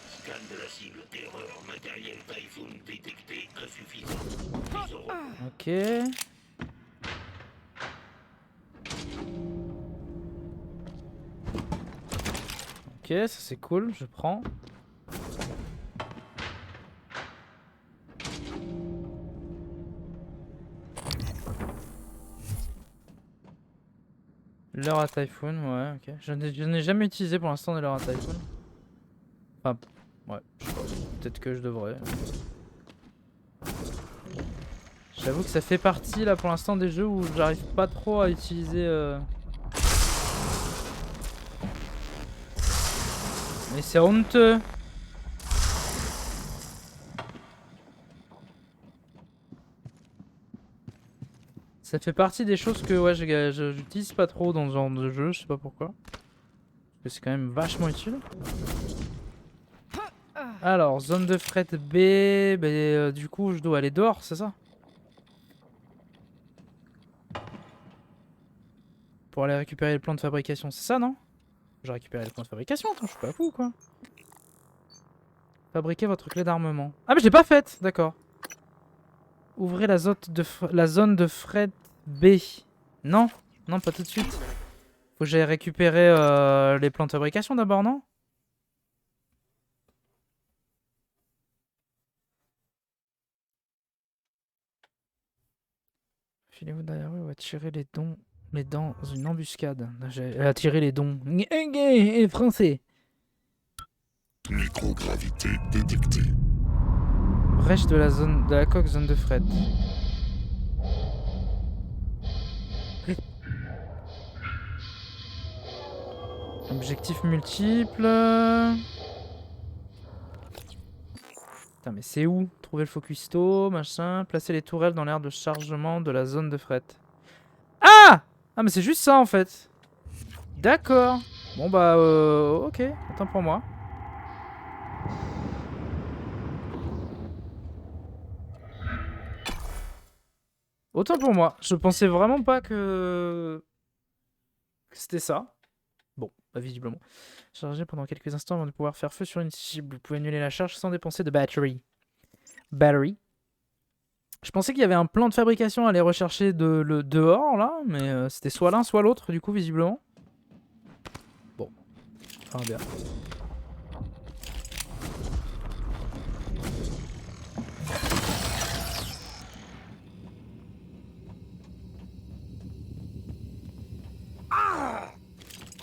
Scan de la cible, terreur, matériel Typhoon détecté, insuffisant. Ok. Ok, ça c'est cool, je prends. Leurre à Typhoon, ouais, ok. Je n'ai jamais utilisé pour l'instant de leurre à Typhoon. Enfin, ouais, je sais pas. Peut-être que je devrais. J'avoue que ça fait partie là pour l'instant des jeux où j'arrive pas trop à utiliser. Mais c'est honteux. Ça fait partie des choses que ouais, j'utilise pas trop dans ce genre de jeu, je sais pas pourquoi. Parce que c'est quand même vachement utile. Alors, zone de fret B, bah, du coup je dois aller dehors, c'est ça? Pour aller récupérer le plan de fabrication, c'est ça non? J'ai récupéré le plan de fabrication, attends, je suis pas fou quoi. Fabriquez votre clé d'armement. Ah mais je l'ai pas faite, d'accord. Ouvrez la zone de fret B. Non, non pas tout de suite. Faut que j'aille récupérer les plans de fabrication d'abord, non? Filez-vous derrière eux ou attirez les dents dans une embuscade. J'ai attiré les dons. Français. Microgravité détectée. Brèche de la coque, zone de fret. Objectif multiple. Putain mais c'est où? Trouver le focusto, machin. Placer les tourelles dans l'aire de chargement de la zone de fret. Ah! Ah mais c'est juste ça en fait. D'accord. Bon bah ok, attends pour moi. Autant pour moi. Je pensais vraiment pas que c'était ça. Bon, bah visiblement. Charger pendant quelques instants avant de pouvoir faire feu sur une cible. Vous pouvez annuler la charge sans dépenser de battery. Battery. Je pensais qu'il y avait un plan de fabrication à aller rechercher dehors là, mais c'était soit l'un soit l'autre du coup visiblement. Bon, enfin bien.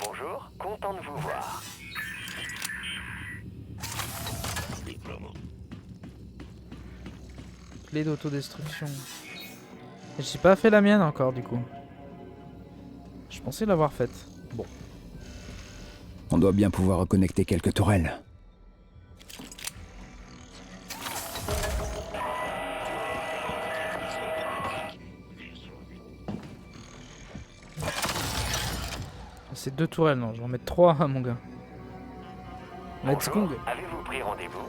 Bonjour, content de vous voir. Clé d'autodestruction. J'ai pas fait la mienne encore du coup. Je pensais l'avoir faite. Bon. On doit bien pouvoir reconnecter quelques tourelles. C'est 2 tourelles, non, je vais en mettre 3 mon gars. Let's go. Avez-vous pris rendez-vous?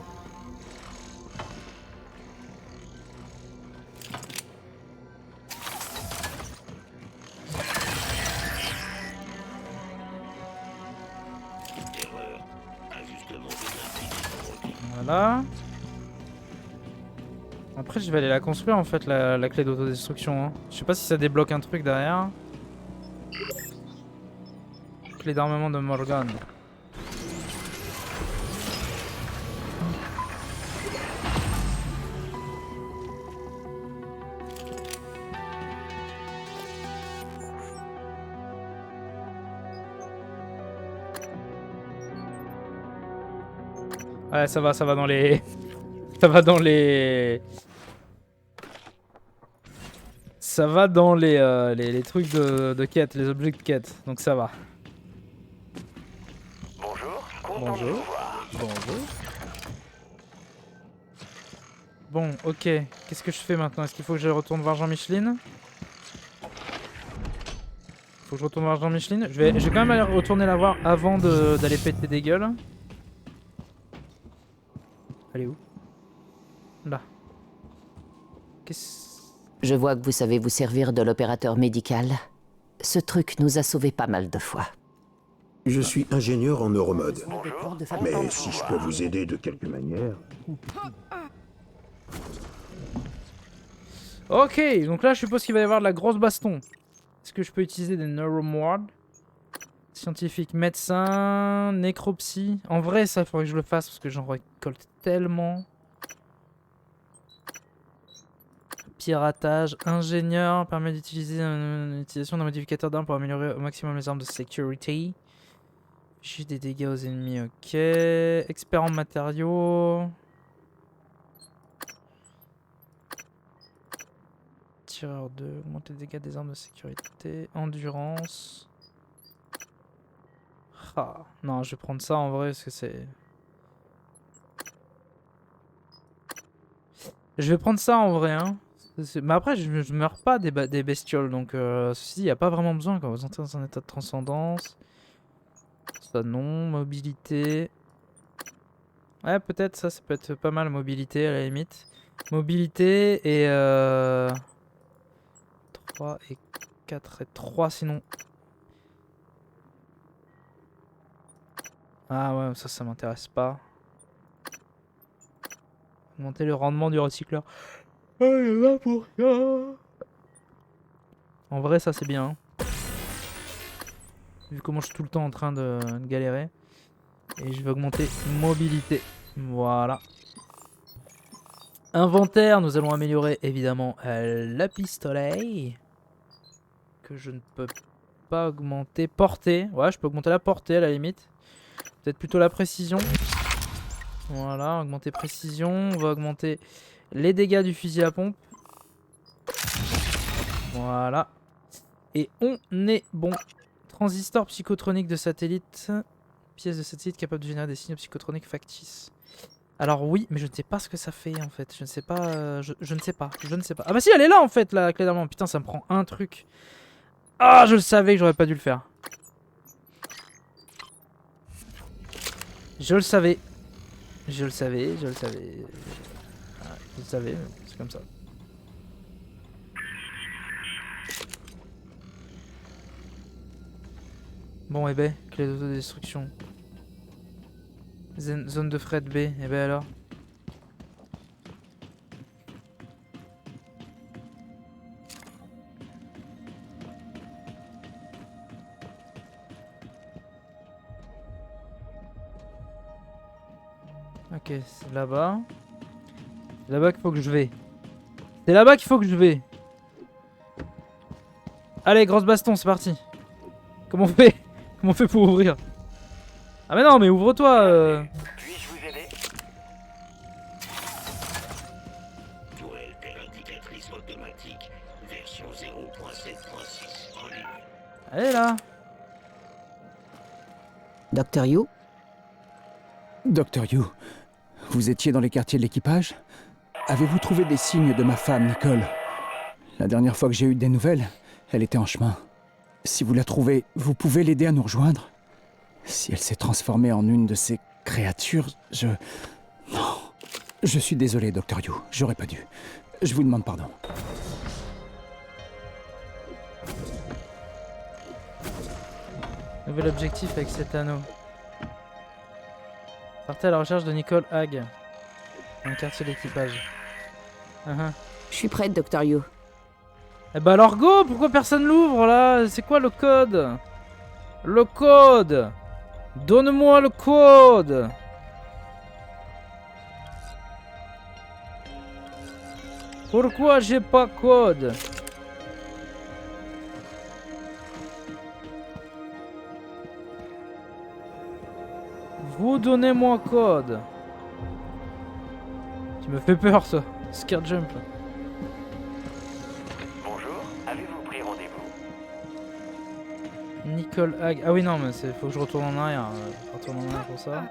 Voilà. Après je vais aller la construire en fait la clé d'autodestruction. Hein. Je sais pas si ça débloque un truc derrière. Clé d'armement de Morgan. Ouais, ça va dans les... Ça va dans les... Ça va dans les trucs de quête, les objets de quête, donc ça va. Bonjour, bonjour. Bonjour. Bon, ok. Qu'est-ce que je fais maintenant? Est-ce qu'il faut que je retourne voir Jean-Micheline? Faut que je retourne voir Jean-Micheline. Je vais quand même aller retourner la voir avant d'aller péter des gueules. Je vois que vous savez vous servir de l'opérateur médical. Ce truc nous a sauvés pas mal de fois. Je suis ingénieur en neuromode. Mais si je peux vous aider de quelque manière... Ok, donc là je suppose qu'il va y avoir de la grosse baston. Est-ce que je peux utiliser des neuromodes? Scientifique, médecin, nécropsie. En vrai, ça, il faudrait que je le fasse parce que j'en récolte tellement. Piratage, ingénieur, permet d'utiliser l'utilisation d'un modificateur d'armes pour améliorer au maximum les armes de sécurité. J'ai des dégâts aux ennemis, ok. Expert en matériaux. Tireur 2, augmenter les dégâts des armes de sécurité. Endurance. Ah, non, je vais prendre ça en vrai parce que c'est... Je vais prendre ça en vrai, hein. Mais après, je meurs pas des bestioles, donc ceci, il n'y a pas vraiment besoin quand vous entrez dans un état de transcendance. Ça non, mobilité. Ouais, peut-être ça peut être pas mal, mobilité à la limite. Mobilité et 3 et 4 et 3 sinon. Ah ouais, ça m'intéresse pas. Augmenter le rendement du recycleur. Ah, il est là pour ça. En vrai, ça c'est bien. Vu comment je suis tout le temps en train de galérer. Et je vais augmenter mobilité. Voilà. Inventaire, nous allons améliorer évidemment le pistolet. Que je ne peux pas augmenter. Portée. Ouais, je peux augmenter la portée à la limite. Peut-être plutôt la précision. Voilà, augmenter précision. On va augmenter les dégâts du fusil à pompe. Voilà. Et on est bon. Transistor psychotronique de satellite. Pièce de satellite capable de générer des signaux psychotroniques factices. Alors oui, mais je ne sais pas ce que ça fait en fait. Je ne sais pas. Je ne sais pas. Je ne sais pas. Ah bah si, elle est là en fait, la clé d'armement. Putain, ça me prend un truc. Ah, je le savais que j'aurais pas dû le faire. Je le savais. Je le savais, je le savais. Ah, je le savais, c'est comme ça. Bon, et ben, clé d'autodestruction. Zone de fret B, et ben alors. Ok, c'est là-bas. C'est là-bas qu'il faut que je vais. C'est là-bas qu'il faut que je vais. Allez, grosse baston, c'est parti. Comment on fait? Comment on fait pour ouvrir? Ah mais non, mais ouvre-toi Puis-je vous aider? Tourelle indicatrice automatique, version 0.7.6 en ligne. Allez là. Dr. You? Dr. You, vous étiez dans les quartiers de l'équipage? Avez-vous trouvé des signes de ma femme, Nicole? La dernière fois que j'ai eu des nouvelles, elle était en chemin. Si vous la trouvez, vous pouvez l'aider à nous rejoindre? Si elle s'est transformée en une de ces créatures, Non. Je suis désolé, Dr. You, j'aurais pas dû. Je vous demande pardon. Nouvel objectif avec cet anneau. Partez à la recherche de Nicole Hag. Un quartier d'équipage. Je suis prête, Dr. You. Eh bah alors go. Pourquoi personne l'ouvre là? C'est quoi le code? Le code. Donne-moi le code. Pourquoi j'ai pas code? Vous donnez-moi code. Tu me fais peur, ça. Scare jump. Bonjour, avez-vous pris rendez-vous? Nicole Hag. Ah oui, non, mais faut que je retourne en arrière. Je retourne en arrière pour ça.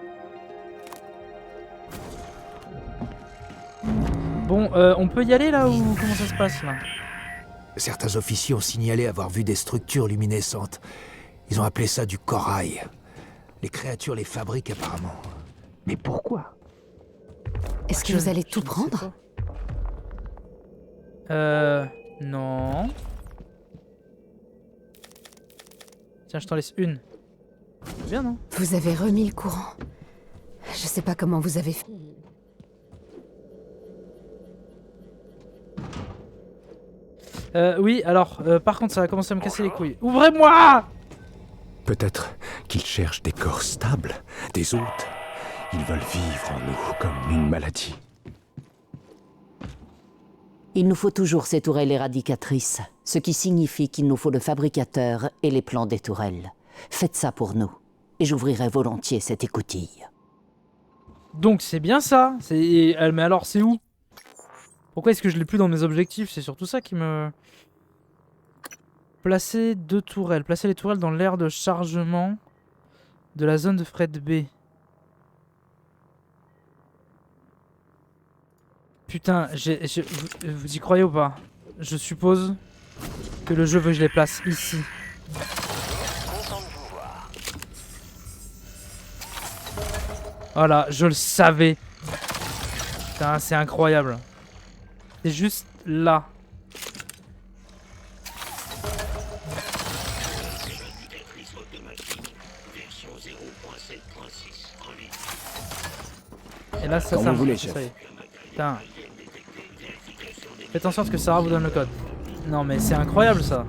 Bon, on peut y aller là ou comment ça se passe là? Certains officiers ont signalé avoir vu des structures luminescentes. Ils ont appelé ça du corail. Les créatures les fabriquent apparemment. Mais pourquoi? Est-ce que vous allez tout prendre? Non. Tiens, je t'en laisse une. C'est bien, non? Vous avez remis le courant. Je sais pas comment vous avez fait. Oui, alors, par contre, ça va commencer à me casser les couilles. Ouvrez-moi! Peut-être qu'ils cherchent des corps stables, des hôtes. Ils veulent vivre en nous comme une maladie. Il nous faut toujours ces tourelles éradicatrices, ce qui signifie qu'il nous faut le fabricateur et les plans des tourelles. Faites ça pour nous, et j'ouvrirai volontiers cette écoutille. Donc c'est bien ça. Mais alors c'est où? Pourquoi est-ce que je l'ai plus dans mes objectifs? C'est surtout ça qui me... Placer 2 tourelles. Placer les tourelles dans l'aire de chargement de la zone de fret B. Putain, vous y croyez ou pas? Je suppose que le jeu veut que je les place ici. Voilà, je le savais. Putain, c'est incroyable. C'est juste là. Et là, ça, Comme vous voulez, chef. ça y est. Putain. Faites en sorte que Sarah vous donne le code. Non, mais c'est incroyable, ça.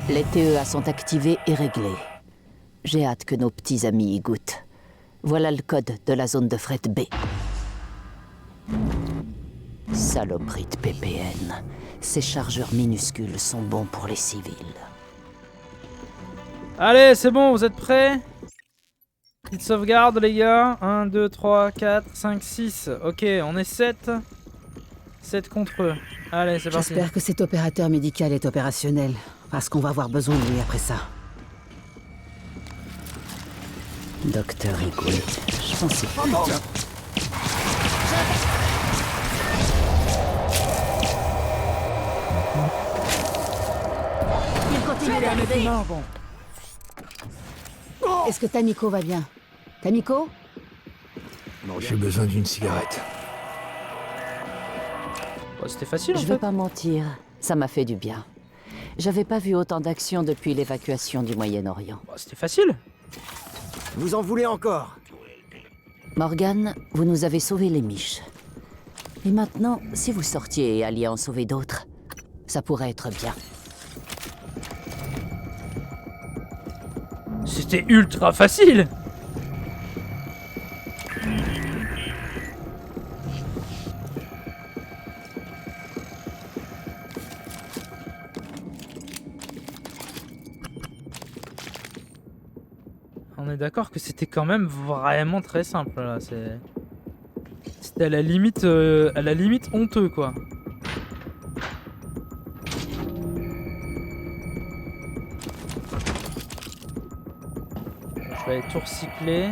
Les TEA sont activés et réglés. J'ai hâte que nos petits amis y goûtent. Voilà le code de la zone de fret B. Saloperie de PPN. Ces chargeurs minuscules sont bons pour les civils. Allez, c'est bon, vous êtes prêts? Petite sauvegarde, les gars. 1, 2, 3, 4, 5, 6. Ok, on est 7. 7 contre eux. Allez, c'est parti. J'espère que cet opérateur médical est opérationnel, parce qu'on va avoir besoin de lui après ça. Docteur Eagle, je pensais pas. Il continue d'arriver. Est-ce que Tamiko va bien? Tamiko? J'ai besoin d'une cigarette. Oh, c'était facile en Je fait. vais pas mentir, ça m'a fait du bien. J'avais pas vu autant d'action depuis l'évacuation du Moyen-Orient. Oh, c'était facile. Vous en voulez encore? Morgan, vous nous avez sauvé les miches. Et maintenant, si vous sortiez et alliez en sauver d'autres, ça pourrait être bien. C'était ultra facile. On est d'accord que c'était quand même vraiment très simple là. C'était à la limite honteux quoi. Je vais aller tout recycler.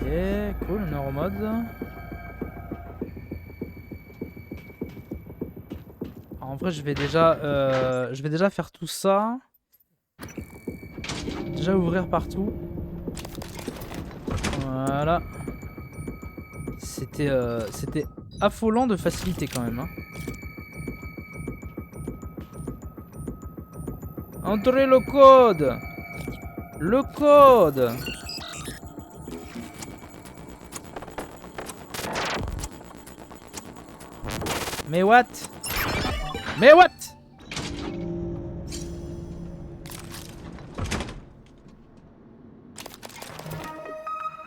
Ok, cool, on est en mode. En vrai, je vais déjà faire tout ça. Déjà ouvrir partout. Voilà. C'était affolant de facilité quand même. Hein. Entrez le code. Le code. Mais what? Mais what?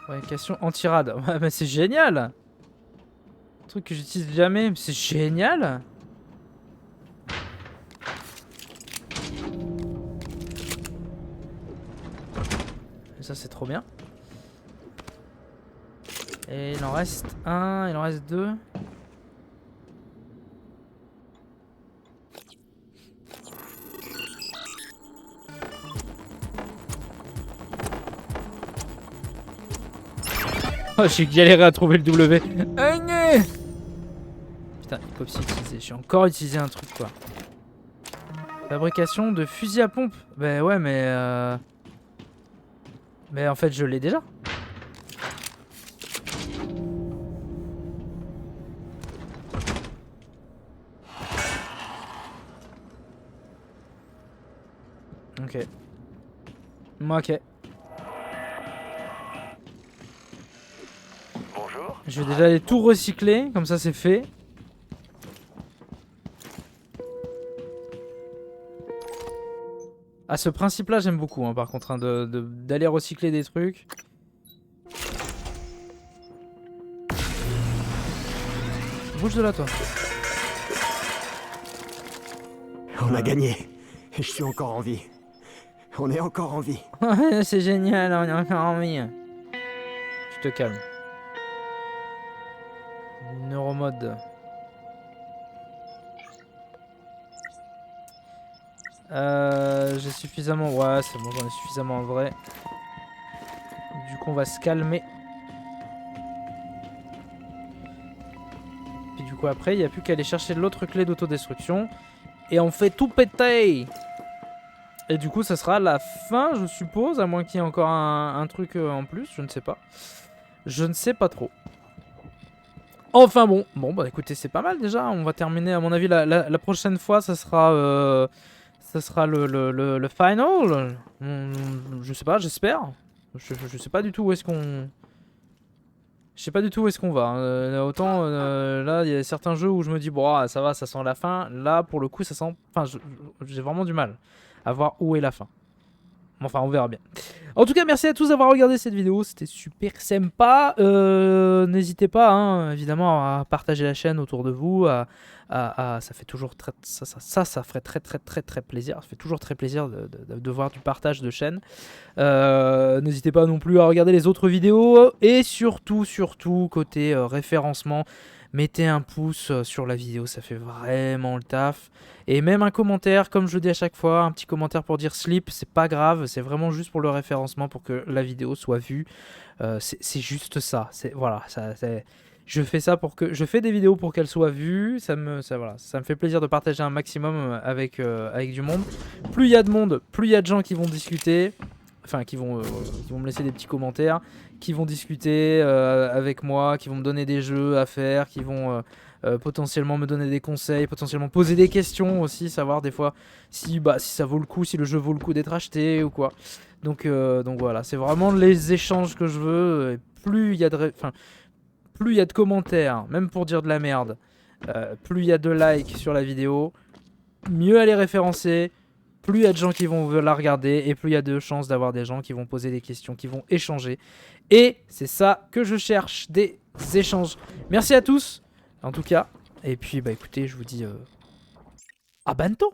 Fabrication anti-rad. Ouais, mais c'est génial! Un truc que j'utilise jamais, mais c'est génial! Et ça, c'est trop bien. Et il en reste un, il en reste deux. Oh, j'ai galéré à trouver le W. Putain, il peut aussi utiliser. J'ai encore utilisé un truc quoi. Fabrication de fusil à pompe. Bah ouais, mais en fait, je l'ai déjà. Ok. Ok. Bonjour. Je vais déjà aller tout recycler, comme ça c'est fait. Ah, ce principe-là, j'aime beaucoup, hein, par contre, hein, d'aller recycler des trucs. Bouge de là, toi. On a gagné. Et je suis encore en vie. On est encore en vie. C'est génial, on est encore en vie. Tu te calmes. Neuromode. J'ai suffisamment... Ouais, c'est bon, j'en ai suffisamment en vrai. Du coup, on va se calmer. Puis du coup, après, il n'y a plus qu'à aller chercher l'autre clé d'autodestruction. Et on fait tout péter. Et du coup, ça sera la fin, je suppose. À moins qu'il y ait encore un truc en plus. Je ne sais pas. Je ne sais pas trop. Enfin bon. Bon, bah écoutez, c'est pas mal déjà. On va terminer, à mon avis, la prochaine fois, ça sera... Ça sera le final. Je sais pas, j'espère. Je sais pas du tout où est-ce qu'on... Je sais pas du tout où est-ce qu'on va. Hein. Autant là, il y a certains jeux où je me dis, bon, ah, ça va, ça sent la fin. Là, pour le coup, ça sent... Enfin, j'ai vraiment du mal à voir où est la fin. Enfin, on verra bien. En tout cas, merci à tous d'avoir regardé cette vidéo. C'était super sympa. N'hésitez pas, hein, évidemment, à partager la chaîne autour de vous. Ça fait toujours très... Ça ferait très plaisir. Ça fait toujours très plaisir de voir du partage de chaîne. N'hésitez pas non plus à regarder les autres vidéos. Et surtout, côté référencement, mettez un pouce sur la vidéo, ça fait vraiment le taf. Et même un commentaire, comme je le dis à chaque fois, un petit commentaire pour dire sleep, c'est pas grave, c'est vraiment juste pour le référencement, pour que la vidéo soit vue. C'est juste ça. Voilà, je fais ça pour que... Je fais des vidéos pour qu'elles soient vues. Voilà, ça me fait plaisir de partager un maximum avec du monde. Plus il y a de monde, plus il y a de gens qui vont discuter. Enfin, qui vont me laisser des petits commentaires, qui vont discuter avec moi, qui vont me donner des jeux à faire, qui vont potentiellement me donner des conseils, potentiellement poser des questions aussi, savoir des fois si ça vaut le coup, si le jeu vaut le coup d'être acheté ou quoi. Donc voilà, c'est vraiment les échanges que je veux. Et plus il y a de commentaires, même pour dire de la merde, plus il y a de likes sur la vidéo, mieux elle est référencée. Plus il y a de gens qui vont la regarder et plus il y a de chances d'avoir des gens qui vont poser des questions, qui vont échanger. Et c'est ça que je cherche, des échanges. Merci à tous, en tout cas. Et puis, bah écoutez, je vous dis à bientôt.